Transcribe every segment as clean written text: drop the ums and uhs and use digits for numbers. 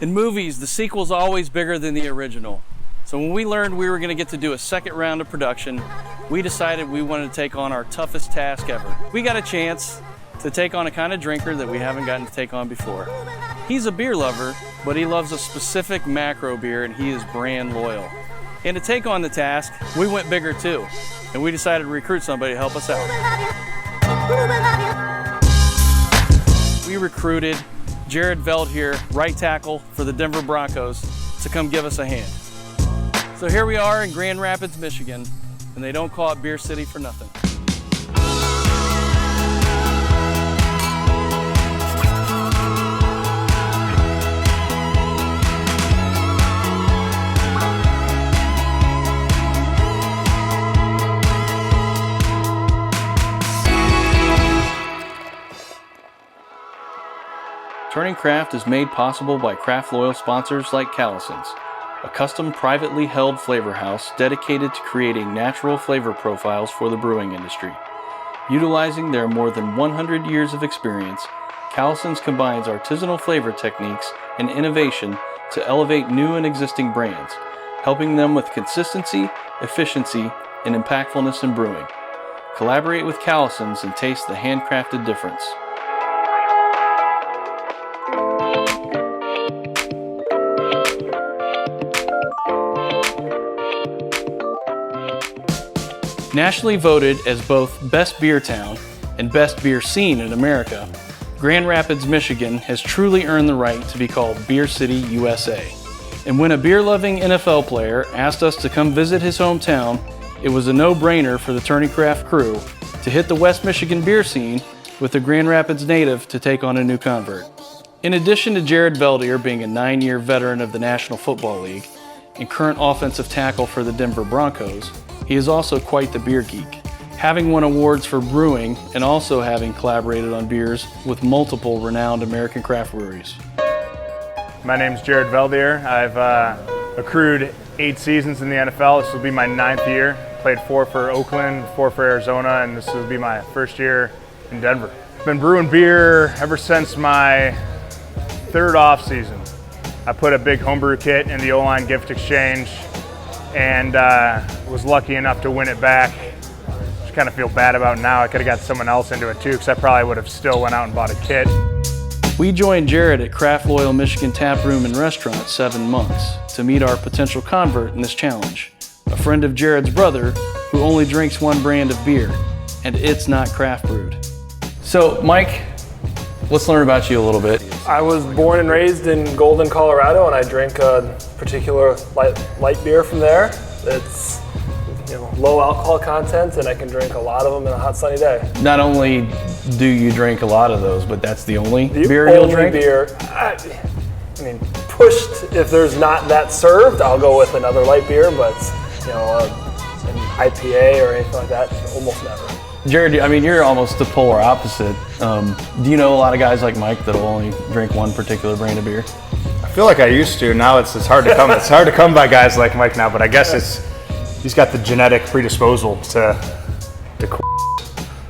In movies, the sequel's always bigger than the original. So when we learned we were going to get to do a second round of production, we decided we wanted to take on our toughest task ever. We got a chance to take on a kind of drinker that we haven't gotten to take on before. He's a beer lover, but he loves a specific macro beer and he is brand loyal. And to take on the task, we went bigger too, and we decided to recruit somebody to help us out. We recruited Jared Veldheer, right tackle for the Denver Broncos, to come give us a hand. So here we are in Grand Rapids, Michigan, and they don't call it Beer City for nothing. Turning Craft is made possible by craft loyal sponsors like Callison's, a custom privately held flavor house dedicated to creating natural flavor profiles for the brewing industry. Utilizing their more than 100 years of experience, Callison's combines artisanal flavor techniques and innovation to elevate new and existing brands, helping them with consistency, efficiency, and impactfulness in brewing. Collaborate with Callison's and taste the handcrafted difference. Nationally voted as both Best Beer Town and Best Beer Scene in America, Grand Rapids, Michigan has truly earned the right to be called Beer City, USA. And when a beer-loving NFL player asked us to come visit his hometown, it was a no-brainer for the Turning Craft crew to hit the West Michigan beer scene with a Grand Rapids native to take on a new convert. In addition to Jared Veldheer being a 9-year veteran of the National Football League and current offensive tackle for the Denver Broncos, he is also quite the beer geek, having won awards for brewing and also having collaborated on beers with multiple renowned American craft breweries. My name's Jared Veldheer. I've accrued 8 seasons in the NFL. This will be my 9th year. Played 4 for Oakland, 4 for Arizona, and this will be my first year in Denver. Been brewing beer ever since my 3rd off season. I put a big homebrew kit in the O-line gift exchange and was lucky enough to win it back. Which I kind of feel bad about now. I could have got someone else into it too, because I probably would have still went out and bought a kit. We joined Jared at Craft Loyal Michigan Taproom and Restaurant 7 months to meet our potential convert in this challenge, a friend of Jared's brother who only drinks one brand of beer, and it's not craft brewed. So Mike, let's learn about you a little bit. I was born and raised in Golden, Colorado, and I drink a particular light beer from there. It's low alcohol content, and I can drink a lot of them in a hot sunny day. Not only do you drink a lot of those, but that's the only beer you'll drink? Beer. I mean, pushed, if there's not that served, I'll go with another light beer, but an IPA or anything like that, almost never. Jared, I mean, you're almost the polar opposite. Do you know a lot of guys like Mike that'll only drink one particular brand of beer? I feel like I used to. Now it's hard to come. It's hard to come by guys like Mike now, but I guess he's got the genetic predisposal to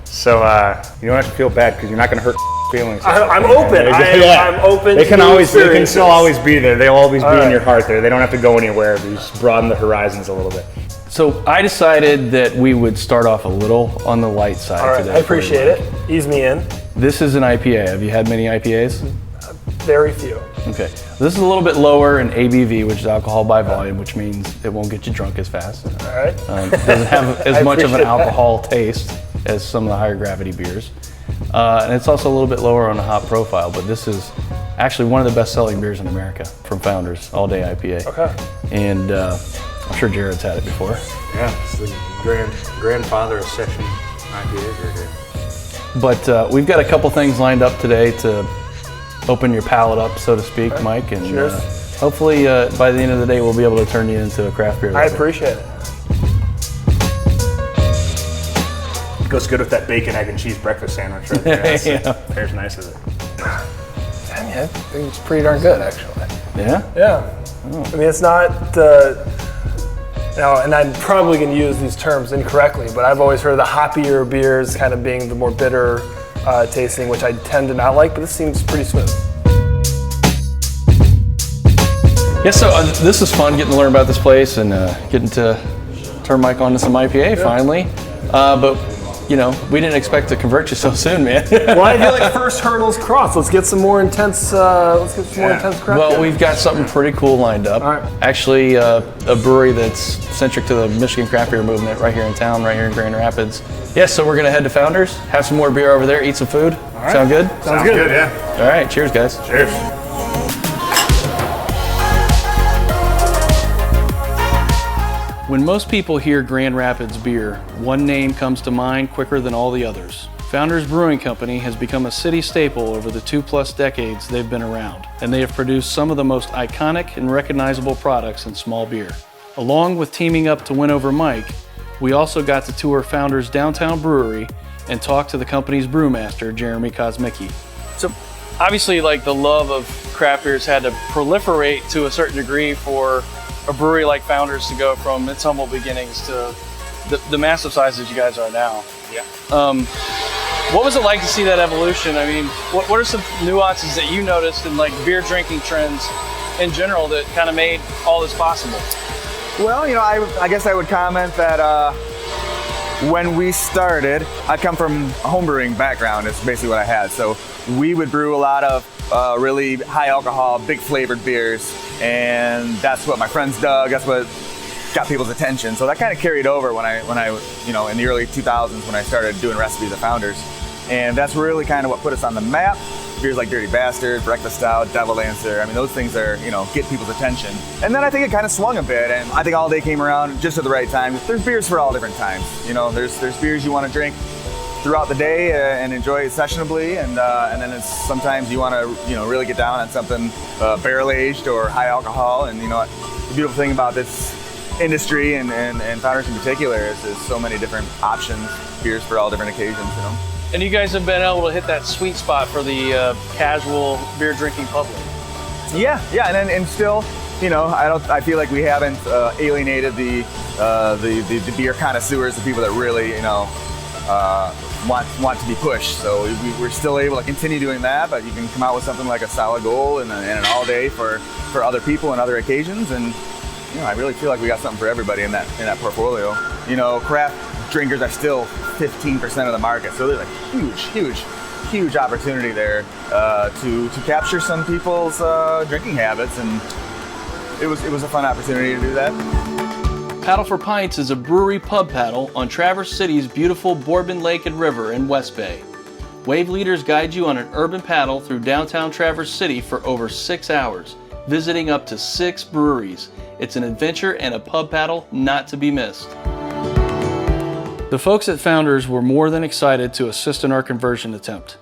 so you don't have to feel bad because you're not going to hurt feelings. I'm open. I'm open. They can still always be there. They'll always be in your heart there. They don't have to go anywhere. You just broaden the horizons a little bit. So I decided that we would start off a little on the light side All right, today. I appreciate it. Ease me in. This is an IPA. Have you had many IPAs? Very few. Okay. This is a little bit lower in ABV, which is alcohol by volume, which means it won't get you drunk as fast. All right. It doesn't have as much of an alcohol taste as some of the higher gravity beers. And it's also a little bit lower on the hop profile, but this is actually one of the best selling beers in America from Founders, all day IPA. Okay. And I'm sure Jared's had it before. Yeah, it's the grandfather of session IPAs right here. But we've got a couple things lined up today to open your palate up, so to speak, okay. Mike. And hopefully by the end of the day, we'll be able to turn you into a craft beer lover. I appreciate it. It goes good with that bacon, egg, and cheese breakfast sandwich right there. Yeah. Pairs nice with it. Yeah, I think it's pretty darn good, actually. Yeah? Yeah. Oh. I mean, it's not, and I'm probably going to use these terms incorrectly, but I've always heard the hoppier beers kind of being the more bitter tasting, which I tend to not like, but this seems pretty smooth. Yeah, so this is fun getting to learn about this place and getting to turn Mike on to some IPA finally. But you know, we didn't expect to convert you so soon, man. Well, I feel like first hurdle's crossed. Let's get some more intense. Intense craft. Well, we've got something pretty cool lined up. All right. Actually, a brewery that's centric to the Michigan craft beer movement right here in town, right here in Grand Rapids. Yeah, so we're gonna head to Founders, have some more beer over there, eat some food. All right. Sound good? Sounds good. Yeah. All right. Cheers, guys. Cheers. When most people hear Grand Rapids beer, one name comes to mind quicker than all the others. Founders Brewing Company has become a city staple over the 2+ decades they've been around, and they have produced some of the most iconic and recognizable products in small beer. Along with teaming up to win over Mike, we also got to tour Founders' downtown brewery and talk to the company's brewmaster, Jeremy Kosmicki. So obviously, like, the love of craft beers had to proliferate to a certain degree for a brewery like Founders to go from its humble beginnings to the massive size that you guys are now. Yeah. What was it like to see that evolution? I mean, what are some nuances that you noticed in like beer drinking trends in general that kind of made all this possible? Well, you know, I guess I would comment that when we started, I come from a homebrewing background. It's basically what I had. So we would brew a lot of really high alcohol, big flavored beers, and that's what my friends dug. That's what got people's attention. So that kind of carried over when I, you know, in the early 2000s when I started doing recipes at Founders, and that's really kind of what put us on the map. Beers like Dirty Bastard, Breakfast Stout, Devil Dancer. I mean, those things are, you know, get people's attention. And then I think it kind of swung a bit, and I think all day came around just at the right time. There's beers for all different times. You know, there's beers you want to drink throughout the day and enjoy it sessionably, and then it's sometimes you want to, you know, really get down on something barrel aged or high alcohol. And you know what, the beautiful thing about this industry and Founders in particular is there's so many different options, beers for all different occasions, you know. And you guys have been able to hit that sweet spot for the casual beer drinking public. Yeah, and still, you know, I feel like we haven't alienated the beer connoisseurs, the people that really, you know, want to be pushed. So we're still able to continue doing that, but you can come out with something like a solid gold and an all day for other people and other occasions. And you know, I really feel like we got something for everybody in that portfolio. You know, craft drinkers are still 15% of the market, so there's a huge opportunity there to capture some people's drinking habits, and it was a fun opportunity to do that. Paddle for Pints is a brewery pub paddle on Traverse City's beautiful Bourbon Lake and River in West Bay. Wave leaders guide you on an urban paddle through downtown Traverse City for over 6 hours, visiting up to 6 breweries. It's an adventure and a pub paddle not to be missed. The folks at Founders were more than excited to assist in our conversion attempt.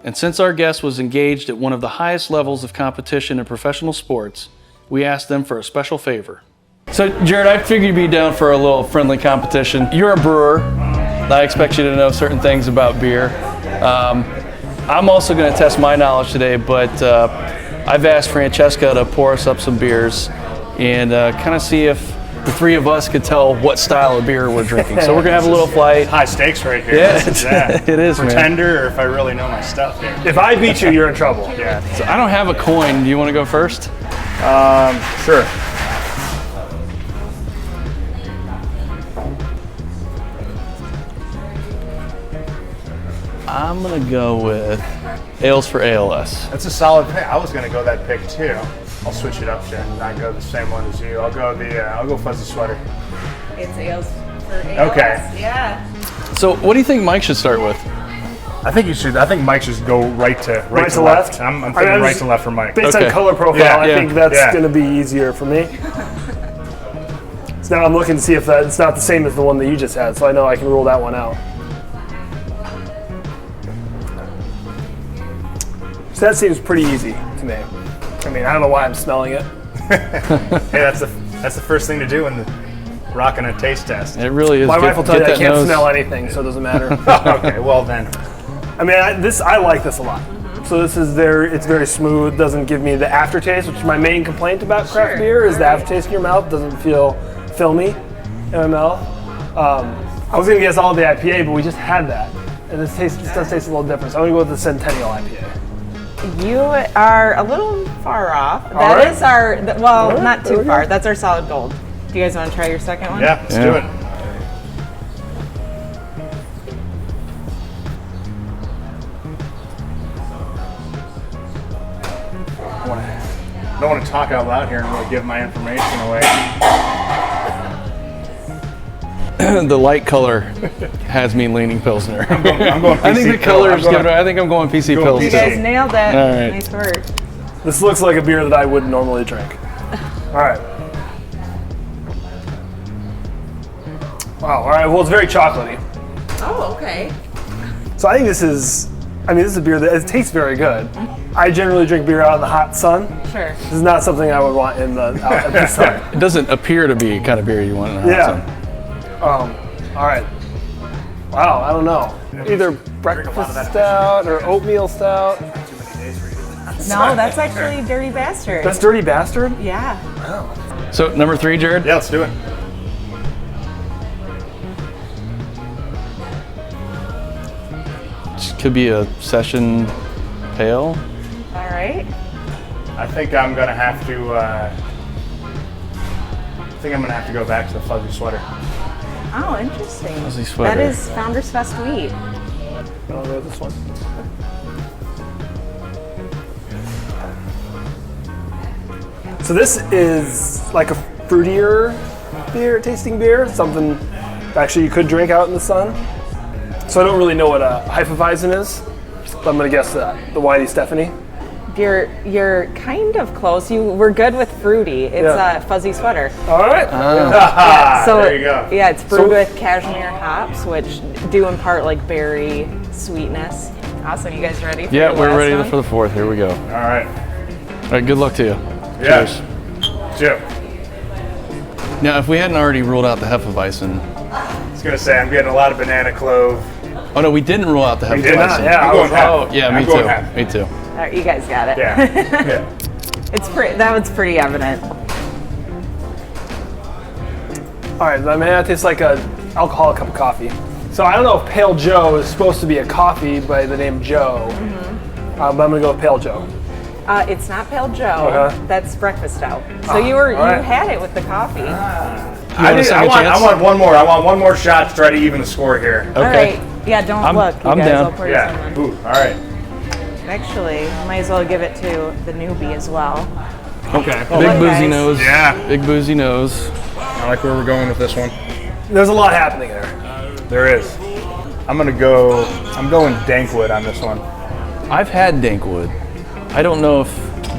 And since our guest was engaged at one of the highest levels of competition in professional sports, we asked them for a special favor. So Jared, I figured you'd be down for a little friendly competition. You're a brewer. I expect you to know certain things about beer. I'm also going to test my knowledge today, but I've asked Francesca to pour us up some beers and kind of see if the three of us could tell what style of beer we're drinking. So we're going to have a little flight. High stakes right here. Yeah, it is, man. Pretender, or if I really know my stuff here. If I beat you, you're in trouble. Yeah. So I don't have a coin. Do you want to go first? Sure. I'm going to go with Ales for ALS. That's a solid pick. I was gonna go that pick too. I'll switch it up, Jen. Not go the same one as you. I'll go Fuzzy Sweater. It's ales for ALS. Okay. Yeah. So what do you think Mike should start with? I think Mike should go right to left? I'm thinking right to left for Mike. Based Okay. on color profile, Yeah, I yeah, think that's yeah. going to be easier for me. So now I'm looking to see if it's not the same as the one that you just had, so I know I can rule that one out. So that seems pretty easy to me. I mean, I don't know why I'm smelling it. Hey, that's the first thing to do when rocking a taste test. It really is. My wife will tell you I that can't nose. smell anything, so it doesn't matter. Okay, well then. I mean, I like this a lot. So this is it's very smooth, doesn't give me the aftertaste, which is my main complaint about craft beer, is the aftertaste in your mouth doesn't feel filmy in my mouth. I was gonna guess all the IPA, but we just had that. And this does taste a little different. So I'm gonna go with the Centennial IPA. You are a little far off. All That right. is our, well, right, not there too we far. go. That's our solid gold. Do you guys want to try your second one? Yeah, let's do it. I don't want to talk out loud here and really give my information away. The light color has me leaning Pilsner. I'm going PC I think the color is Pill. giving. I think I'm going PC Going Pills You too. guys nailed it. All right. Nice work. This looks like a beer that I wouldn't normally drink. All right. Wow. All right. Well, it's very chocolatey. Oh, okay. So I think this is a beer that it tastes very good. I generally drink beer out in the hot sun. Sure. This is not something I would want out in the sun. It doesn't appear to be the kind of beer you want in a hot Yeah. sun. All right. Wow. I don't know. Either breakfast stout or oatmeal stout. No, that's actually Dirty Bastard. That's Dirty Bastard. Yeah. So number 3, Jared. Yeah, let's do it. This could be a session pale. All right. I think I'm gonna have to. Go back to the fuzzy sweater. Oh, interesting. Fuzzy sweater. That is Founders Fest wheat. I'll go with this one. So this is like a fruitier tasting beer, something actually you could drink out in the sun. So I don't really know what a Hefeweizen is, but I'm gonna guess the Whitey Stephanie. You're kind of close. You were good with fruity. It's Yeah. a fuzzy sweater. All right. So there you go. Yeah, it's brewed with cashmere hops, which do impart like berry sweetness. Awesome. You guys ready? For Yeah, your we're last ready one? for the 4th. Here we go. All All right. right, good luck to you. Yeah. Cheers. Jim. Now, if we hadn't already ruled out the Hefeweizen. I was gonna say I'm getting a lot of banana clove. Oh no, we didn't rule out the Hefeweizen. did not, yeah. I'm going half. Oh yeah, I'm me going too. half. Me too. All right, you guys got it. Yeah. Yeah. That one's pretty evident. All right. I mean, that tastes like an alcoholic cup of coffee. So I don't know if Pale Joe is supposed to be a coffee by the name Joe, but I'm gonna go with Pale Joe. It's not Pale Joe. Okay. That's breakfast stout. So all right. you had it with the coffee. second chance? I want one more. I want one more shot to try to even the score here. All Okay. right. Yeah, don't I'm- look. You I'm guys, down. I'll pour you Yeah. someone. Ooh. All right. Actually, might as well give it to the newbie as well. Okay. Big Hi, boozy guys. nose. Yeah. Big boozy nose. I like where we're going with this one. There's a lot happening there. There is. I'm going Dankwood on this one. I've had Dankwood. I don't know if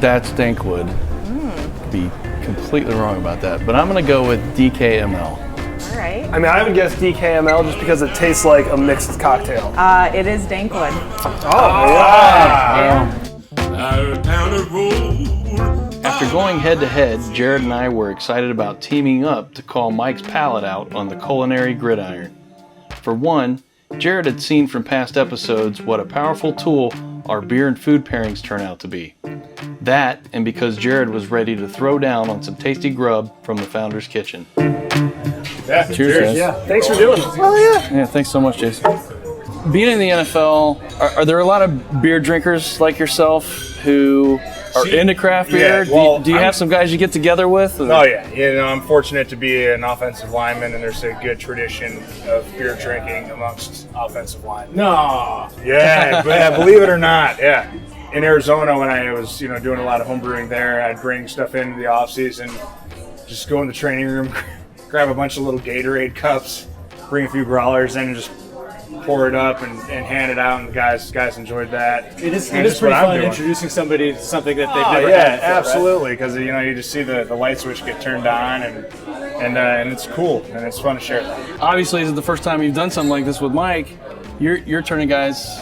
that's Dankwood. Be completely wrong about that, but I'm gonna go with DKML. All right. I mean, I would guess DKML just because it tastes like a mixed cocktail. It is Dankwood. After going head to head, Jared and I were excited about teaming up to call Mike's palate out on the culinary gridiron. For one, Jared had seen from past episodes what a powerful tool our beer and food pairings turn out to be. That, and because Jared was ready to throw down on some tasty grub from the Founders Kitchen. Yeah. Cheers, guys. Thanks for doing this. Yeah, thanks so much, Jason. Being in the NFL, are there a lot of beer drinkers like yourself who are into craft beer? yeah, well, do you have some guys you get together with? or- Oh yeah, I'm fortunate to be an offensive lineman, and there's a good tradition of beer drinking amongst offensive linemen. No. Yeah, believe it or not, yeah. In Arizona, when I was doing a lot of home brewing there, I'd bring stuff into the off season, just go in the training room, grab a bunch of little Gatorade cups, bring a few growlers in, and just pour it up and hand it out, and the guys enjoyed that. It is And pretty just what I'm fun doing. introducing somebody to something that they've Oh, never yeah, had before, right? absolutely. Because you just see the light switch get turned on, and it's cool and it's fun to share that. Obviously, this is the first time you've done something like this with Mike. You're turning guys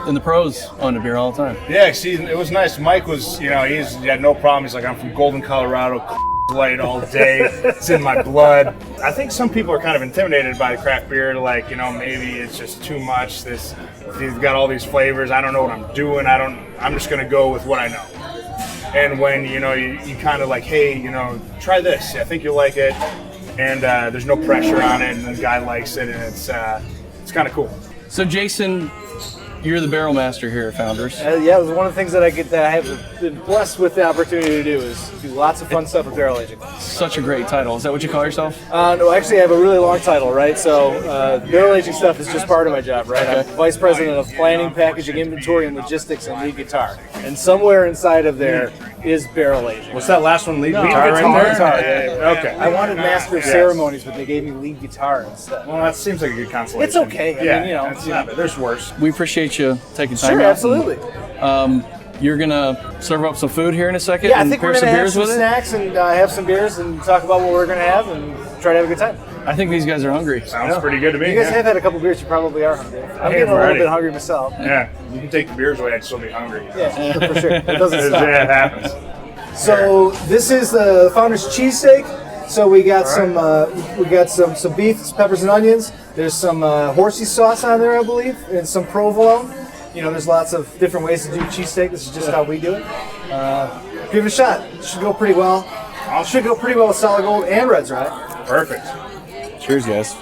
in the pros on the beer all the time. Yeah, see, it was nice. Mike was, he had no problem. He's like, I'm from Golden, Colorado. Light all day. It's in my blood. I think some people are kind of intimidated by craft beer. Like, maybe it's just too much. He's got all these flavors. I don't know what I'm doing. I'm just gonna go with what I know. And when you kind of like, hey, try this. I think you'll like it. And there's no pressure on it, and the guy likes it, and it's kind of cool. So, Jason, You're the barrel master here at Founders. Yeah, it was one of the things that I have been blessed with the opportunity to do is do lots of fun stuff with barrel aging. Such a great title. Is that what you call yourself? No, actually, I have a really long title, right? So barrel aging stuff is just part of my job, right? I'm vice president of planning, packaging, inventory, and logistics, and lead guitar. And somewhere inside of there is barrel aging. What's that last one? Lead No, guitar guitar, in there? guitar, Yeah. Okay. I wanted master of ceremonies, but they gave me lead guitar instead. Well, that seems like a good consolation. It's okay. I mean, you know, it's not bad. There's worse. We appreciate you taking time Sure, out. absolutely. You're going to serve up some food here in a second Yeah, I and think we're pair going some to have beers some with it? snacks and have some beers and talk about what we're going to have and try to have a good time. I think these guys are hungry. Sounds pretty good to me. You guys yeah. have had a couple beers, you probably are hungry. I'm Hey, getting a little Friday. bit hungry myself. Yeah, you can take the beers away, I'd still be hungry. Yeah, for sure. It doesn't stop. Yeah, it happens. So this is the Founders cheesesteak. So we got some beef, some peppers and onions. There's some horsey sauce on there, I believe, and some provolone. You know, there's lots of different ways to do cheesesteak. This is just how we do it. Give it a shot. It should go pretty well. It should go pretty well with solid gold and red's rye. Perfect. Cheers, guys.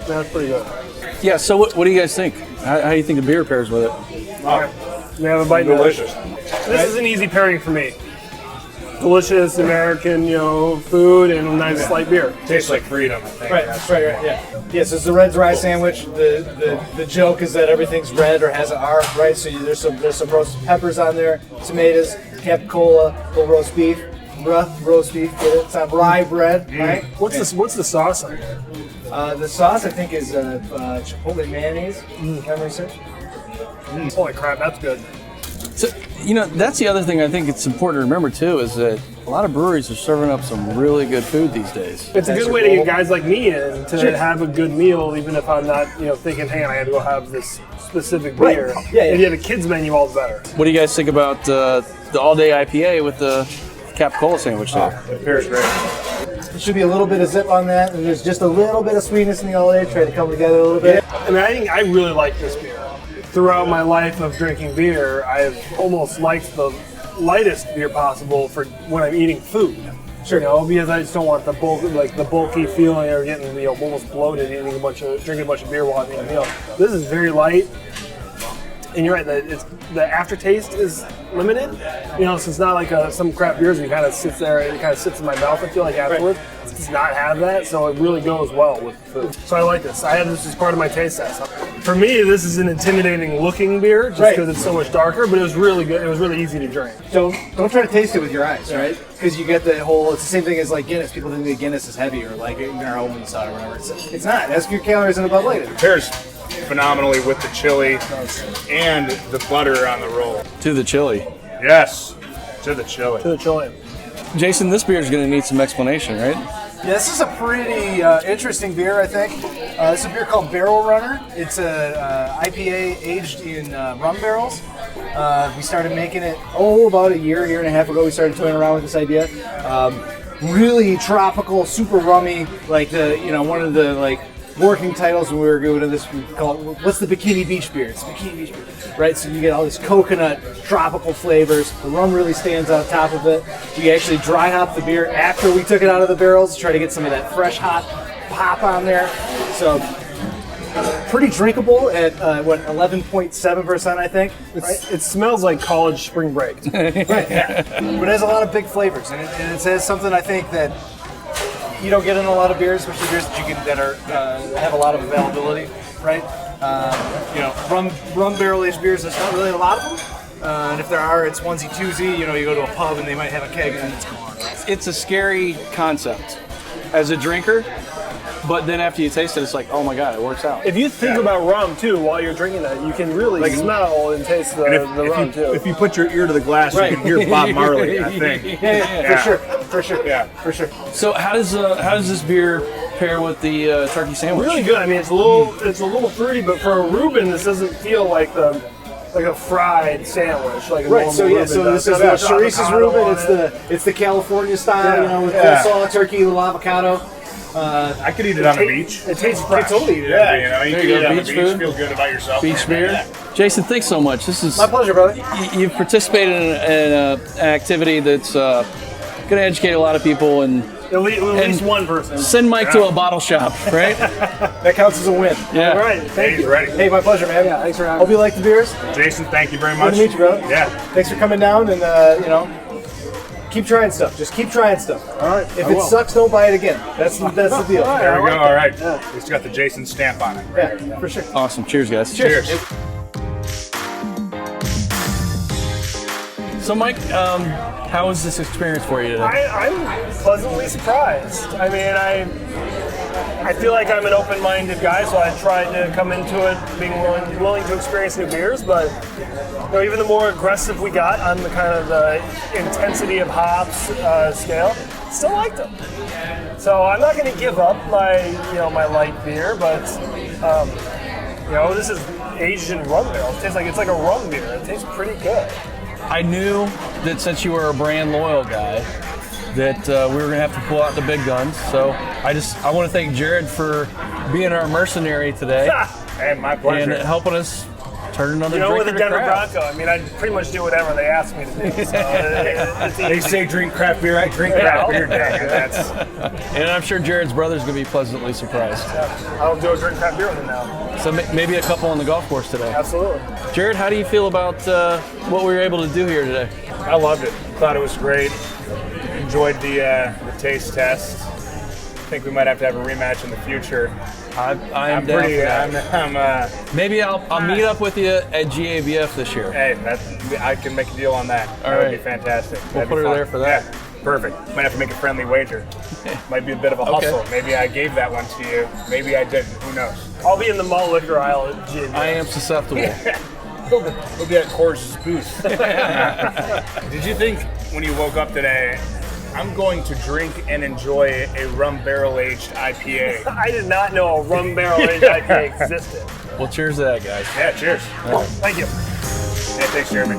That's pretty good. Yeah, so what do you guys think? How do you think the beer pairs with it? We have a bite now. Delicious. This is an easy pairing for me. Delicious American, food and a nice light beer. Tastes like freedom, I think. Right, yeah. Yes, it's the red's rye sandwich. The joke is that everything's red or has an R, right? So there's some roasted peppers on there, tomatoes, capicola, little roast beef, roast beef. Get it? It's on rye bread, right? What's the sauce on there? The sauce I think is chipotle mayonnaise. Memory serves. Holy crap, that's good. So, that's the other thing I think it's important to remember too is that a lot of breweries are serving up some really good food these days. It's a good way to get guys like me in to have a good meal, even if I'm not, thinking, hey, I got to go have this specific beer. Right. Yeah. If you have a kids menu, all the better. What do you guys think about the all-day IPA with the capicola sandwich there? It pairs great. There should be a little bit of zip on that, and there's just a little bit of sweetness in the all day. Try to come together a little bit. I mean, I think I really like this beer. Throughout my life of drinking beer, I've almost liked the lightest beer possible for when I'm eating food. Sure. Because I just don't want the bulky feeling or getting almost bloated drinking a bunch of beer while I'm eating a meal. This is very light, and you're right. The aftertaste is limited. So it's not like some craft beers where you kind of sits there and it kind of sits in my mouth. I feel like afterwards. It does not have that, so it really goes well with food. So I like this. I have this as part of my taste test. For me, this is an intimidating looking beer just because it's so much darker, but it was really good. It was really easy to drink. Don't try to taste it with your eyes, right? Because you get the whole. It's the same thing as like Guinness. People think that Guinness is heavier, like in our own style or whatever. It's not. It has fewer calories than a Bud Light. It pairs phenomenally with the chili and the butter on the roll. To the chili. Yes, to the chili. To the chili. Jason, this beer is going to need some explanation, right? Yeah, this is a pretty interesting beer, I think. This is a beer called Barrel Runner. It's a IPA aged in rum barrels. We started making it, about a year and a half ago. We started toying around with this idea. Really tropical, super rummy, like one of the working titles when we were going to this, we call it, what's the Bikini Beach beer? It's Bikini Beach beer, right? So you get all this coconut, tropical flavors. The rum really stands on top of it. We actually dry hopped the beer after we took it out of the barrels to try to get some of that fresh hop pop on there. So pretty drinkable at 11.7%, I think. Right? It smells like college spring break. Right, yeah. But it has a lot of big flavors, and it has something I think that you don't get in a lot of beers, especially beers that have a lot of availability, right? Rum barrel aged beers. There's not really a lot of them, and if there are, it's onesie twosie. You go to a pub and they might have a keg, and it's gone. It's a scary concept as a drinker, but then after you taste it, it's like, oh my god, it works out. If you think about rum too while you're drinking that, you can really smell and taste the rum too. If you put your ear to the glass, you can hear Bob Marley, I think. Yeah, for sure. Yeah, for sure. So how does this beer pair with the turkey sandwich? Really good. I mean, it's a little fruity, but for a Reuben, this doesn't feel like a fried sandwich, like a normal Reuben So does. this is the Sharice's Reuben. It's the California style, with coleslaw, turkey, little avocado. I could eat it on the beach. It tastes fresh. Totally eat it. Yeah, you There can you eat go, it on the beach beach, food. feel good about yourself. Beach beer. Jason, thanks so much. This is My pleasure, brother. You've participated in an activity that's going to educate a lot of people and At least one person. Send Mike to a bottle shop, right? That counts as a win. Yeah. All right, thank He's you. ready. Hey, my pleasure, man. Yeah, thanks for having Hope me. you like the beers. Jason, thank you very Good much. to meet you, brother. Yeah. Thanks for coming down and, keep trying stuff. Just keep trying stuff. All right, If it sucks, don't buy it again. That's the deal. There we go. All right. It's got the Jason stamp on it. Yeah, for sure. Awesome. Cheers, guys. Cheers. So, Mike, how was this experience for you today? I'm pleasantly surprised. I mean, I feel like I'm an open-minded guy, so I tried to come into it being willing to experience new beers. But even the more aggressive we got on the kind of the intensity of hops scale, still liked them. So I'm not going to give up my light beer, but this is aged in rum barrels. It tastes like it's like a rum beer. It tastes pretty good. I knew that since you were a brand loyal guy, that we were gonna have to pull out the big guns. So I want to thank Jared for being our mercenary today Hey, my pleasure. and helping us turn another With drinker the to Denver craft. Bronco, I mean, I pretty much do whatever they ask me to do. So it's They easy. say drink craft beer, I drink craft beer. Dang, that's And I'm sure Jared's brother's gonna be pleasantly surprised. I'll do a drink craft beer with them now. So maybe a couple on the golf course today. Absolutely. Jared, how do you feel about what we were able to do here today? I loved it. Thought it was great. Enjoyed the taste test. I think we might have to have a rematch in the future. I am I'm down pretty. for that. Maybe I'll meet up with you at GABF this year. Hey, I can make a deal on that. That would be right. fantastic. We'll That'd put be her fun. there for that. Yeah, perfect. Might have to make a friendly wager. Might be a bit of a hustle. Maybe I gave that one to you. Maybe I didn't. Who knows? I'll be in the malt liquor aisle at GABF. I am susceptible. We'll be at Coors' booth. Did you think when you woke up today, I'm going to drink and enjoy a rum barrel-aged IPA? I did not know a rum barrel aged IPA existed. Well, cheers to that, guys. Yeah, cheers. Thank you. Hey, thanks, Jeremy.